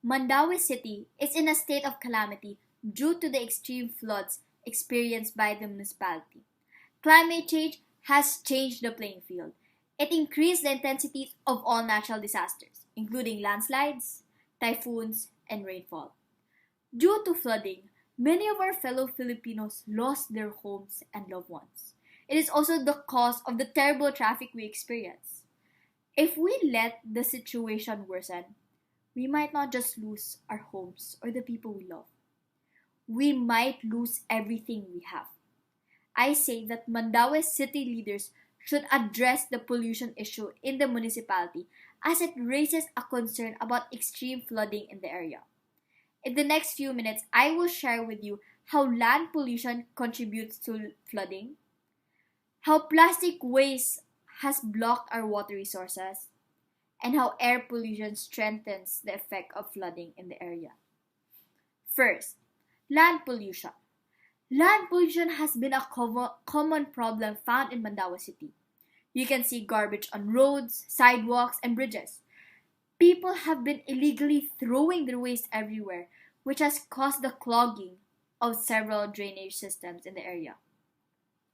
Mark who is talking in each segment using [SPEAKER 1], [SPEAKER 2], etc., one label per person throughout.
[SPEAKER 1] Mandaue City is in a state of calamity due to the extreme floods experienced by the municipality. Climate change has changed the playing field. It increased the intensity of all natural disasters, including landslides, typhoons, and rainfall. Due to flooding, many of our fellow Filipinos lost their homes and loved ones. It is also the cause of the terrible traffic we experience. If we let the situation worsen, we might not just lose our homes or the people we love. We might lose everything we have. I say that Mandaue city leaders should address the pollution issue in the municipality as it raises a concern about extreme flooding in the area. In the next few minutes, I will share with you how land pollution contributes to flooding, how plastic waste has blocked our water resources, and how air pollution strengthens the effect of flooding in the area. First, land pollution. Land pollution has been a common problem found in Mandaue City. You can see garbage on roads, sidewalks, and bridges. People have been illegally throwing their waste everywhere, which has caused the clogging of several drainage systems in the area.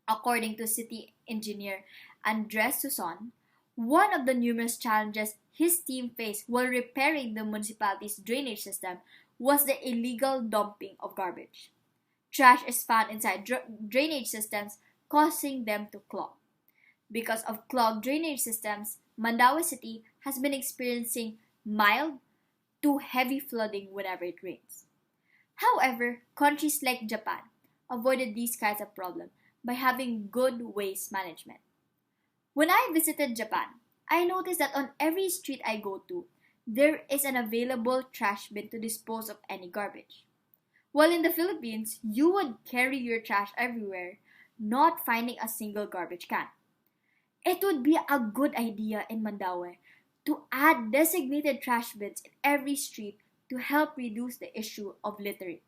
[SPEAKER 1] According to city engineer Andres Suson, one of the numerous challenges his team faced while repairing the municipality's drainage system was the illegal dumping of garbage. Trash is found inside drainage systems, causing them to clog. Because of clogged drainage systems, Mandaue City has been experiencing mild to heavy flooding whenever it rains. However, countries like Japan avoided these kinds of problems by having good waste management. When I visited Japan, I noticed that on every street I go to, there is an available trash bin to dispose of any garbage. While in the Philippines, you would carry your trash everywhere, not finding a single garbage can. It would be a good idea in Mandaue to add designated trash bins in every street to help reduce the issue of littering.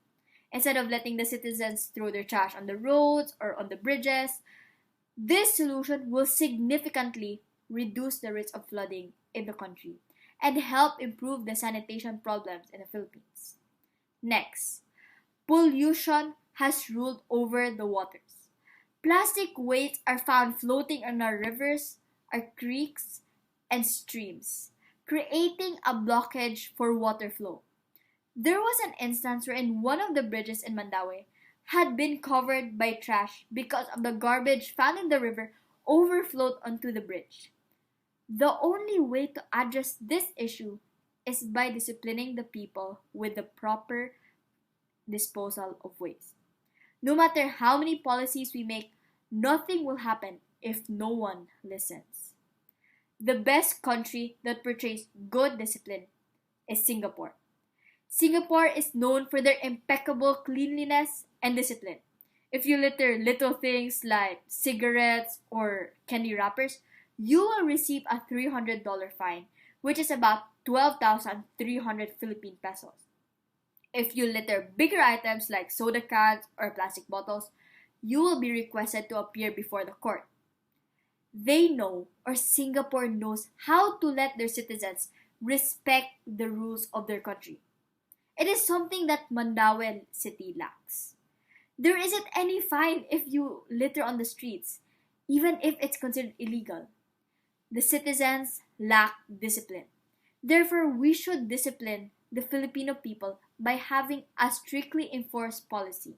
[SPEAKER 1] Instead of letting the citizens throw their trash on the roads or on the bridges, this solution will significantly reduce the risk of flooding in the country and help improve the sanitation problems in the Philippines. Next, pollution has ruled over the waters. Plastic waste are found floating in our rivers, our creeks, and streams, creating a blockage for water flow. There was an instance wherein one of the bridges in Mandaue had been covered by trash because of the garbage found in the river overflowed onto the bridge. The only way to address this issue is by disciplining the people with the proper disposal of waste. No matter how many policies we make, nothing will happen if no one listens. The best country that portrays good discipline is Singapore. Singapore is known for their impeccable cleanliness and discipline. If you litter little things like cigarettes or candy wrappers, you will receive a $300 fine, which is about 12,300 Philippine pesos. If you litter bigger items like soda cans or plastic bottles, you will be requested to appear before the court. They know, or Singapore knows, how to let their citizens respect the rules of their country. It is something that Mandaue City lacks. There isn't any fine if you litter on the streets, even if it's considered illegal. The citizens lack discipline. Therefore, we should discipline the Filipino people by having a strictly enforced policy.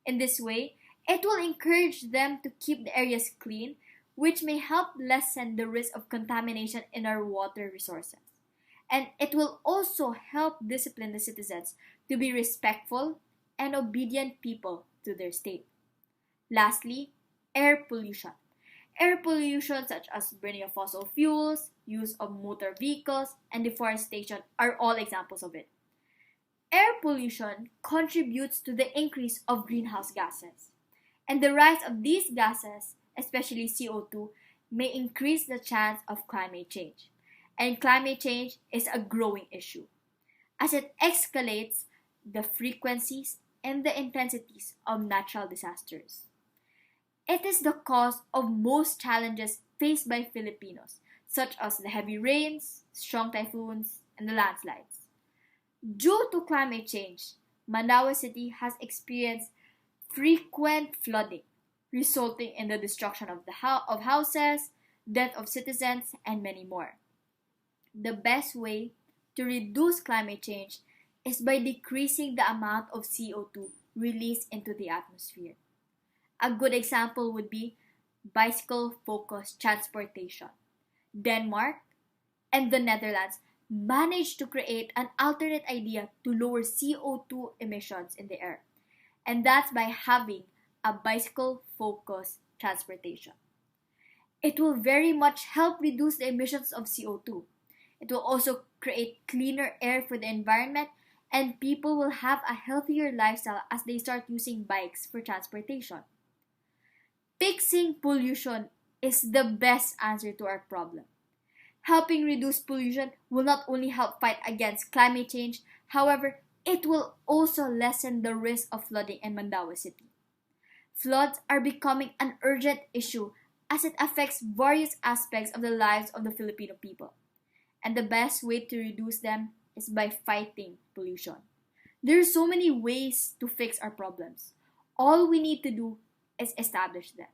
[SPEAKER 1] In this way, it will encourage them to keep the areas clean, which may help lessen the risk of contamination in our water resources. And it will also help discipline the citizens to be respectful and obedient people to their state. Lastly, air pollution. Air pollution such as burning of fossil fuels, use of motor vehicles, and deforestation are all examples of it. Air pollution contributes to the increase of greenhouse gases, and the rise of these gases, especially CO2, may increase the chance of climate change. And climate change is a growing issue, as it escalates the frequencies and the intensities of natural disasters. It is the cause of most challenges faced by Filipinos, such as the heavy rains, strong typhoons, and the landslides. Due to climate change, Mandaue City has experienced frequent flooding, resulting in the destruction of of houses, death of citizens, and many more. The best way to reduce climate change is by decreasing the amount of CO2 released into the atmosphere. A good example would be bicycle-focused transportation. Denmark and the Netherlands managed to create an alternate idea to lower CO2 emissions in the air, and that's by having a bicycle-focused transportation. It will very much help reduce the emissions of CO2. It will also create cleaner air for the environment, and people will have a healthier lifestyle as they start using bikes for transportation. Fixing pollution is the best answer to our problem. Helping reduce pollution will not only help fight against climate change, however, it will also lessen the risk of flooding in Mandaue City. Floods are becoming an urgent issue as it affects various aspects of the lives of the Filipino people. And the best way to reduce them is by fighting pollution. There are so many ways to fix our problems. All we need to do is establish them.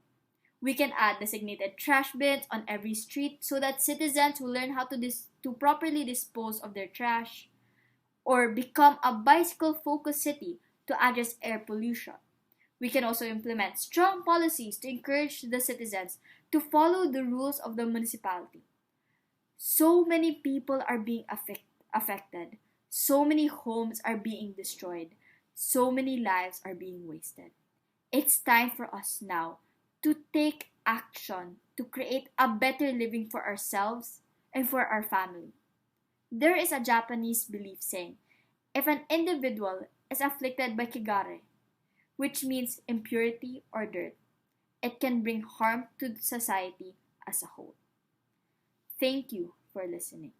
[SPEAKER 1] We can add designated trash bins on every street so that citizens will learn how to properly dispose of their trash, or become a bicycle-focused city to address air pollution. We can also implement strong policies to encourage the citizens to follow the rules of the municipality. So many people are being affected. So many homes are being destroyed. So many lives are being wasted. It's time for us now to take action to create a better living for ourselves and for our family. There is a Japanese belief saying, if an individual is afflicted by kigare, which means impurity or dirt, it can bring harm to society as a whole. Thank you for listening.